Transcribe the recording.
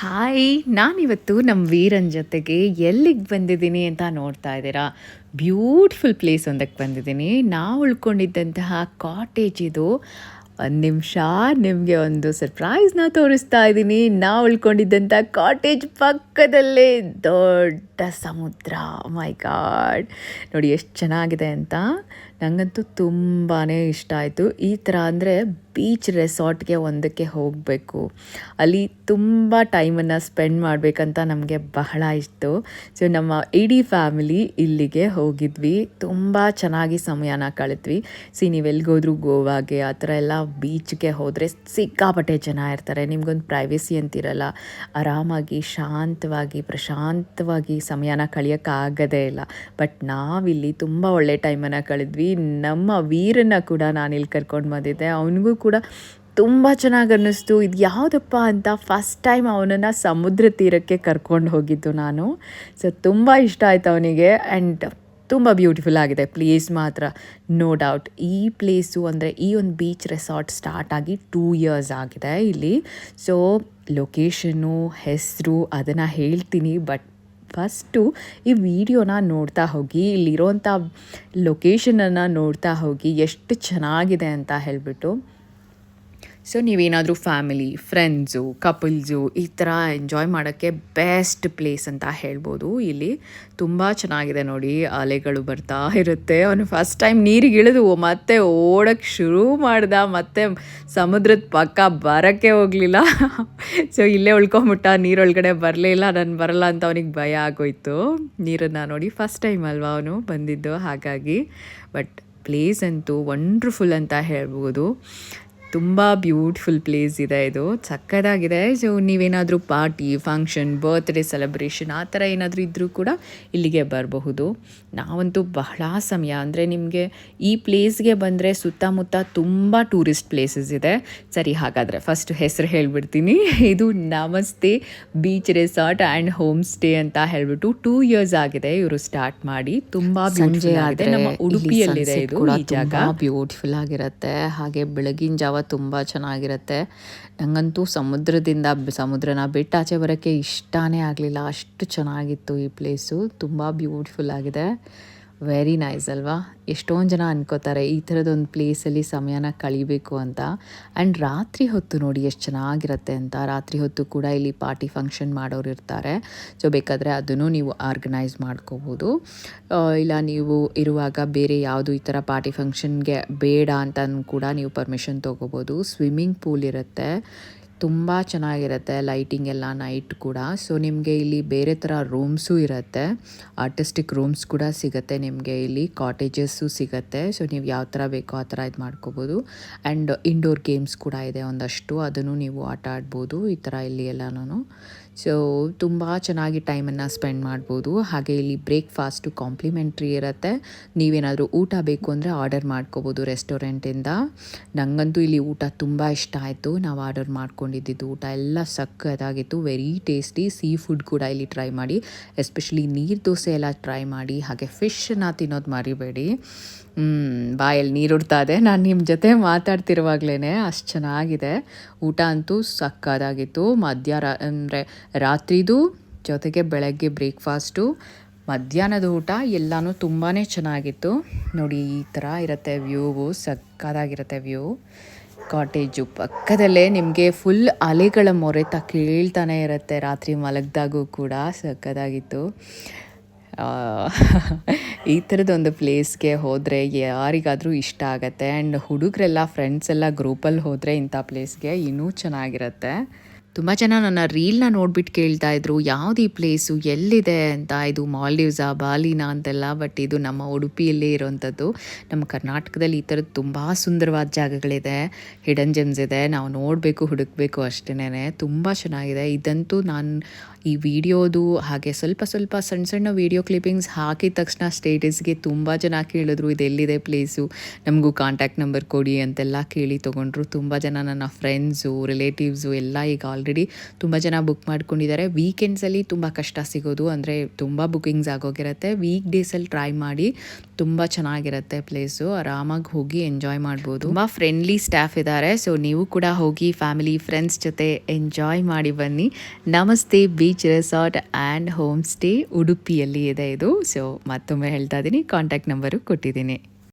Hi, ನಾನಿವತ್ತು ನಮ್ಮ ವೀರನ್ ಜೊತೆಗೆ ಎಲ್ಲಿಗೆ ಬಂದಿದ್ದೀನಿ ಅಂತ ನೋಡ್ತಾ ಇದ್ದೀರಾ. ಬ್ಯೂಟಿಫುಲ್ ಪ್ಲೇಸ್ ಒಂದಕ್ಕೆ ಬಂದಿದ್ದೀನಿ. ನಾವು ಉಳ್ಕೊಂಡಿದ್ದಂತಹ ಕಾಟೇಜ್ ಇದು. ಒಂದು ನಿಮಿಷ ನಿಮಗೆ ಒಂದು ಸರ್ಪ್ರೈಸ್ನ ತೋರಿಸ್ತಾ ಇದ್ದೀನಿ. ನಾವು ಉಳ್ಕೊಂಡಿದ್ದಂಥ ಕಾಟೇಜ್ ಪಕ್ಕದಲ್ಲೇ ದೊಡ್ಡ ಸಮುದ್ರ. ಮೈ ಗಾಡ್, ನೋಡಿ ಎಷ್ಟು ಚೆನ್ನಾಗಿದೆ ಅಂತ. ನನಗಂತೂ ತುಂಬಾ ಇಷ್ಟ ಆಯಿತು. ಈ ಥರ ಅಂದರೆ ಬೀಚ್ ರೆಸಾರ್ಟ್ಗೆ ಒಂದಕ್ಕೆ ಹೋಗಬೇಕು, ಅಲ್ಲಿ ತುಂಬ ಟೈಮನ್ನು ಸ್ಪೆಂಡ್ ಮಾಡಬೇಕಂತ ನಮಗೆ ಬಹಳ ಇತ್ತು. ಸೊ ನಮ್ಮ ಇಡೀ ಫ್ಯಾಮಿಲಿ ಇಲ್ಲಿಗೆ ಹೋಗಿದ್ವಿ. ತುಂಬ ಚೆನ್ನಾಗಿ ಸಮಯನ ಕಳೆದ್ವಿ. ನೀವೆಲ್ಗೋದ್ರೂ ಗೋವಾಗೆ ಆ ಥರ ಎಲ್ಲ ಬೀಚ್ಗೆ ಹೋದರೆ ಸಿಕ್ಕಾಪಟ್ಟೆ ಜನ ಇರ್ತಾರೆ. ನಿಮ್ಗೊಂದು ಪ್ರೈವೇಸಿ ಅಂತಿರಲ್ಲ. ಆರಾಮಾಗಿ ಶಾಂತವಾಗಿ ಪ್ರಶಾಂತವಾಗಿ ಸಮಯನ ಕಳೆಯೋಕ್ಕಾಗದೇ ಇಲ್ಲ. ಬಟ್ ನಾವಿಲ್ಲಿ ತುಂಬ ಒಳ್ಳೆ ಟೈಮನ್ನು ಕಳೆದ್ವಿ. ನಮ್ಮ ವೀರನ್ನ ಕೂಡ ನಾನಿಲ್ಲಿ ಕರ್ಕೊಂಡು ಬಂದಿದ್ದೆ. ಅವನಿಗೂ ಕೂಡ ತುಂಬ ಚೆನ್ನಾಗಿ ಅನ್ನಿಸ್ತು. ಇದು ಯಾವುದಪ್ಪ ಅಂತ ಫಸ್ಟ್ ಟೈಮ್ ಅವನನ್ನು ಸಮುದ್ರ ತೀರಕ್ಕೆ ಕರ್ಕೊಂಡು ಹೋಗಿದ್ದು ನಾನು. ಸೊ ತುಂಬ ಇಷ್ಟ ಆಯಿತು ಅವನಿಗೆ. ಆ್ಯಂಡ್ ತುಂಬ ಬ್ಯೂಟಿಫುಲ್ ಆಗಿದೆ ಪ್ಲೇಸ್ ಮಾತ್ರ, ನೋ ಡೌಟ್. ಈ ಪ್ಲೇಸು ಅಂದರೆ ಈ ಒಂದು ಬೀಚ್ ರೆಸಾರ್ಟ್ ಸ್ಟಾರ್ಟ್ ಆಗಿ 2 years ಆಗಿದೆ ಇಲ್ಲಿ. ಸೊ ಲೊಕೇಶನ್ನು, ಹೆಸರು ಅದನ್ನು ಹೇಳ್ತೀನಿ. ಬಟ್ ಫಸ್ಟು ಈ ವಿಡಿಯೋನ ನೋಡ್ತಾ ಹೋಗಿ, ಇಲ್ಲಿರೋಂಥ ಲೊಕೇಶನನ್ನು ನೋಡ್ತಾ ಹೋಗಿ ಎಷ್ಟು ಚೆನ್ನಾಗಿದೆ ಅಂತ ಹೇಳಿಬಿಟ್ಟು. ಸೊ ನೀವೇನಾದರೂ ಫ್ಯಾಮಿಲಿ, ಫ್ರೆಂಡ್ಸು, ಕಪಲ್ಸು ಈ ಥರ ಎಂಜಾಯ್ ಮಾಡೋಕ್ಕೆ ಬೆಸ್ಟ್ ಪ್ಲೇಸ್ ಅಂತ ಹೇಳ್ಬೋದು. ಇಲ್ಲಿ ತುಂಬ ಚೆನ್ನಾಗಿದೆ ನೋಡಿ. ಅಲೆಗಳು ಬರ್ತಾ ಇರುತ್ತೆ. ಅವನು ಫಸ್ಟ್ ಟೈಮ್ ನೀರಿಗೆ ಇಳಿದು ಮತ್ತೆ ಓಡೋಕ್ಕೆ ಶುರು ಮಾಡ್ದ. ಮತ್ತೆ ಸಮುದ್ರದ ಪಕ್ಕ ಬರೋಕ್ಕೆ ಹೋಗಲಿಲ್ಲ. ಸೊ ಇಲ್ಲೇ ಉಳ್ಕೊಂಬಿಟ್ಟ, ನೀರೊಳಗಡೆ ಬರಲೇ ಇಲ್ಲ. ನಾನು ಬರಲ್ಲ ಅಂತ ಅವನಿಗೆ ಭಯ ಆಗೋಯ್ತು. ನೀರನ್ನು ನೋಡಿ ಫಸ್ಟ್ ಟೈಮ್ ಅಲ್ವಾ ಅವನು ಬಂದಿದ್ದು, ಹಾಗಾಗಿ. ಬಟ್ ಪ್ಲೇಸ್ ಅಂತೂ ವಂಡ್ರ್ಫುಲ್ ಅಂತ ಹೇಳ್ಬೋದು. ತುಂಬ ಬ್ಯೂಟಿಫುಲ್ ಪ್ಲೇಸ್ ಇದೆ ಇದು, ಸಕ್ಕತ್ತಾಗಿದೆ. ಸೊ ನೀವೇನಾದರೂ ಪಾರ್ಟಿ, ಫಂಕ್ಷನ್, ಬರ್ತ್ಡೇ ಸೆಲೆಬ್ರೇಷನ್ ಆ ಥರ ಏನಾದರೂ ಇದ್ದರೂ ಕೂಡ ಇಲ್ಲಿಗೆ ಬರಬಹುದು. ನಾವಂತೂ ಬಹಳ ಸಮಯ ಅಂದರೆ ನಿಮಗೆ ಈ ಪ್ಲೇಸ್ಗೆ ಬಂದರೆ ಸುತ್ತಮುತ್ತ ತುಂಬ ಟೂರಿಸ್ಟ್ ಪ್ಲೇಸಸ್ ಇದೆ. ಸರಿ, ಹಾಗಾದರೆ ಫಸ್ಟ್ ಹೆಸರು ಹೇಳಿಬಿಡ್ತೀನಿ. ಇದು ನಮಸ್ತೆ beach resort and home stay ಅಂತ ಹೇಳಿಬಿಟ್ಟು 2 years ಆಗಿದೆ ಇವರು ಸ್ಟಾರ್ಟ್ ಮಾಡಿ. ತುಂಬ ಬ್ಯೂಟಿಫುಲ್ ಆಗಿದೆ. ನಮ್ಮ ಉಡುಪಿಯಲ್ಲಿದೆ ಇದು ಈ ಜಾಗ. ಬ್ಯೂಟಿಫುಲ್ ಆಗಿರುತ್ತೆ. ಹಾಗೆ ಬೆಳಗಿನ ಜಾವ ತುಂಬ ಚೆನ್ನಾಗಿರುತ್ತೆ. ನನಗಂತೂ ಸಮುದ್ರನ ಬಿಟ್ಟು ಆಚೆ ಬರೋಕ್ಕೆ ಇಷ್ಟನೇ ಆಗಲಿಲ್ಲ, ಅಷ್ಟು ಚೆನ್ನಾಗಿತ್ತು ಈ ಪ್ಲೇಸು. ತುಂಬ ಬ್ಯೂಟಿಫುಲ್ ಆಗಿದೆ. ವೆರಿ ನೈಸ್ ಅಲ್ವಾ. ಎಷ್ಟೊಂದು ಜನ ಅನ್ಕೋತಾರೆ ಈ ಥರದೊಂದು ಪ್ಲೇಸಲ್ಲಿ ಸಮಯನ ಕಳಿಬೇಕು ಅಂತ. ಆ್ಯಂಡ್ ರಾತ್ರಿ ಹೊತ್ತು ನೋಡಿ ಎಷ್ಟು ಚೆನ್ನಾಗಿರುತ್ತೆ ಅಂತ. ರಾತ್ರಿ ಹೊತ್ತು ಕೂಡ ಇಲ್ಲಿ ಪಾರ್ಟಿ ಫಂಕ್ಷನ್ ಮಾಡೋರು ಇರ್ತಾರೆ. ಸೊ ಬೇಕಾದರೆ ಅದನ್ನು ನೀವು ಆರ್ಗನೈಸ್ ಮಾಡ್ಕೋಬೋದು. ಇಲ್ಲ ನೀವು ಇರುವಾಗ ಬೇರೆ ಯಾವುದು ಈ ಥರ ಪಾರ್ಟಿ ಫಂಕ್ಷನ್ಗೆ ಬೇಡ ಅಂತಲೂ ಕೂಡ ನೀವು ಪರ್ಮಿಷನ್ ತೊಗೋಬೋದು. ಸ್ವಿಮ್ಮಿಂಗ್ ಪೂಲ್ ಇರುತ್ತೆ, ತುಂಬ ಚೆನ್ನಾಗಿರುತ್ತೆ. ಲೈಟಿಂಗ್ ಎಲ್ಲ ನೈಟ್ ಕೂಡ. ಸೊ ನಿಮಗೆ ಇಲ್ಲಿ ಬೇರೆ ಥರ ರೂಮ್ಸು ಇರುತ್ತೆ. ಆರ್ಟಿಸ್ಟಿಕ್ ರೂಮ್ಸ್ ಕೂಡ ಸಿಗುತ್ತೆ ನಿಮಗೆ ಇಲ್ಲಿ. ಕಾಟೇಜಸ್ಸು ಸಿಗುತ್ತೆ. ಸೊ ನೀವು ಯಾವ ಥರ ಬೇಕೋ ಆ ಥರ ಇದು ಮಾಡ್ಕೋಬೋದು. ಆ್ಯಂಡ್ ಇಂಡೋರ್ ಗೇಮ್ಸ್ ಕೂಡ ಇದೆ ಒಂದಷ್ಟು, ಅದನ್ನು ನೀವು ಆಟ ಆಡ್ಬೋದು ಈ ಥರ ಇಲ್ಲಿ ಎಲ್ಲನೂ. ಸೊ ತುಂಬ ಚೆನ್ನಾಗಿ ಟೈಮನ್ನು ಸ್ಪೆಂಡ್ ಮಾಡ್ಬೋದು. ಹಾಗೆ ಇಲ್ಲಿ ಬ್ರೇಕ್ಫಾಸ್ಟು ಕಾಂಪ್ಲಿಮೆಂಟ್ರಿ ಇರುತ್ತೆ. ನೀವೇನಾದರೂ ಊಟ ಬೇಕು ಅಂದರೆ ಆರ್ಡರ್ ಮಾಡ್ಕೋಬೋದು ರೆಸ್ಟೋರೆಂಟಿಂದ. ನನಗಂತೂ ಇಲ್ಲಿ ಊಟ ತುಂಬ ಇಷ್ಟ ಆಯಿತು. ನಾವು ಆರ್ಡರ್ ಮಾಡ್ಕೊಂಡಿದ್ದು ಊಟ ಎಲ್ಲ ಸಕ್ಕತ್ತಾಗಿತ್ತು, ವೆರಿ ಟೇಸ್ಟಿ. ಸೀ ಫುಡ್ ಕೂಡ ಇಲ್ಲಿ ಟ್ರೈ ಮಾಡಿ, ಎಸ್ಪೆಷಲಿ ನೀರು ದೋಸೆ ಎಲ್ಲ ಟ್ರೈ ಮಾಡಿ. ಹಾಗೆ ಫಿಶನ್ನ ತಿನ್ನೋದು ಮರಿಬೇಡಿ. ಬಾಯಲ್ಲಿ ನೀರುಡ್ತಾ ಇದೆ ನಾನು ನಿಮ್ಮ ಜೊತೆ ಮಾತಾಡ್ತಿರುವಾಗಲೇ, ಅಷ್ಟು ಚೆನ್ನಾಗಿದೆ. ಊಟ ಅಂತೂ ಸಕ್ಕತ್ತಾಗಿತ್ತು. ಅಂದರೆ ರಾತ್ರಿದು ಜೊತೆಗೆ ಬೆಳಗ್ಗೆ ಬ್ರೇಕ್ಫಾಸ್ಟು, ಮಧ್ಯಾಹ್ನದ ಊಟ ಎಲ್ಲನೂ ತುಂಬಾ ಚೆನ್ನಾಗಿತ್ತು. ನೋಡಿ ಈ ಥರ ಇರುತ್ತೆ ವ್ಯೂವು, ಸಕ್ಕತ್ತಾಗಿರುತ್ತೆ ವ್ಯೂ. ಕಾಟೇಜು ಪಕ್ಕದಲ್ಲೇ ನಿಮಗೆ ಫುಲ್ ಅಲೆಗಳ ಮೊರೆತ ಕೇಳ್ತಾನೆ ಇರುತ್ತೆ ರಾತ್ರಿ ಮಲಗಿದಾಗೂ ಕೂಡ. ಸಕ್ಕತ್ತಾಗಿತ್ತು. ಈ ಥರದೊಂದು ಪ್ಲೇಸ್ಗೆ ಹೋದರೆ ಯಾರಿಗಾದರೂ ಇಷ್ಟ ಆಗುತ್ತೆ. ಆ್ಯಂಡ್ ಹುಡುಗರೆಲ್ಲ ಫ್ರೆಂಡ್ಸ್ ಎಲ್ಲ ಗ್ರೂಪಲ್ಲಿ ಹೋದರೆ ಇಂಥ ಪ್ಲೇಸ್ಗೆ ಇನ್ನೂ ಚೆನ್ನಾಗಿರುತ್ತೆ. ತುಂಬ ಜನ ನನ್ನ ರೀಲ್ನ ನೋಡ್ಬಿಟ್ಟು ಕೇಳ್ತಾಯಿದ್ರು ಯಾವುದು ಈ ಪ್ಲೇಸು, ಎಲ್ಲಿದೆ ಅಂತ. ಇದು ಮಾಲ್ಡೀವ್ಸಾ, ಬಾಲಿನಾ ಅಂತೆಲ್ಲ. ಬಟ್ ಇದು ನಮ್ಮ ಉಡುಪಿಯಲ್ಲೇ ಇರೋವಂಥದ್ದು. ನಮ್ಮ ಕರ್ನಾಟಕದಲ್ಲಿ ಈ ಥರದ್ದು ತುಂಬ ಸುಂದರವಾದ ಜಾಗಗಳಿದೆ, ಹಿಡನ್ ಜೆಮ್ಸ್ ಇದೆ. ನಾವು ನೋಡಬೇಕು, ಹುಡುಕಬೇಕು ಅಷ್ಟೇ. ತುಂಬ ಚೆನ್ನಾಗಿದೆ. ಇದಂತೂ ನಾನು ಈ ವಿಡಿಯೋದು ಹಾಗೆ ಸ್ವಲ್ಪ ಸಣ್ಣ ವೀಡಿಯೋ ಕ್ಲಿಪ್ಪಿಂಗ್ಸ್ ಹಾಕಿದ ತಕ್ಷಣ ಸ್ಟೇಟಸ್ಗೆ ತುಂಬ ಜನ ಕೇಳಿದ್ರು ಇದೆಲ್ಲಿದೆ ಪ್ಲೇಸು, ನಮಗೂ ಕಾಂಟ್ಯಾಕ್ಟ್ ನಂಬರ್ ಕೊಡಿ ಅಂತೆಲ್ಲ ಕೇಳಿ ತೊಗೊಂಡ್ರು. ತುಂಬ ಜನ ನನ್ನ ಫ್ರೆಂಡ್ಸು, ರಿಲೇಟಿವ್ಸು ಎಲ್ಲ ಈಗ ಆಲ್ರೆಡಿ ಆಲ್ರೆಡಿ ತುಂಬ ಜನ ಬುಕ್ ಮಾಡ್ಕೊಂಡಿದ್ದಾರೆ. ವೀಕೆಂಡ್ಸಲ್ಲಿ ತುಂಬ ಕಷ್ಟ ಸಿಗೋದು, ಅಂದರೆ ತುಂಬ ಬುಕಿಂಗ್ಸ್ ಆಗೋಗಿರುತ್ತೆ. ವೀಕ್ ಡೇಸಲ್ಲಿ ಟ್ರೈ ಮಾಡಿ, ತುಂಬ ಚೆನ್ನಾಗಿರುತ್ತೆ ಪ್ಲೇಸು. ಆರಾಮಾಗಿ ಹೋಗಿ ಎಂಜಾಯ್ ಮಾಡ್ಬೋದು. ತುಂಬ ಫ್ರೆಂಡ್ಲಿ ಸ್ಟಾಫ್ ಇದ್ದಾರೆ. ಸೊ ನೀವು ಕೂಡ ಹೋಗಿ ಫ್ಯಾಮಿಲಿ ಫ್ರೆಂಡ್ಸ್ ಜೊತೆ ಎಂಜಾಯ್ ಮಾಡಿ ಬನ್ನಿ. ನಮಸ್ತೆ beach resort and home stay ಉಡುಪಿಯಲ್ಲಿ ಇದೆ ಇದು. ಸೊ ಮತ್ತೊಮ್ಮೆ ಹೇಳ್ತಾ ಇದ್ದೀನಿ, ಕಾಂಟ್ಯಾಕ್ಟ್ ನಂಬರು ಕೊಟ್ಟಿದ್ದೀನಿ.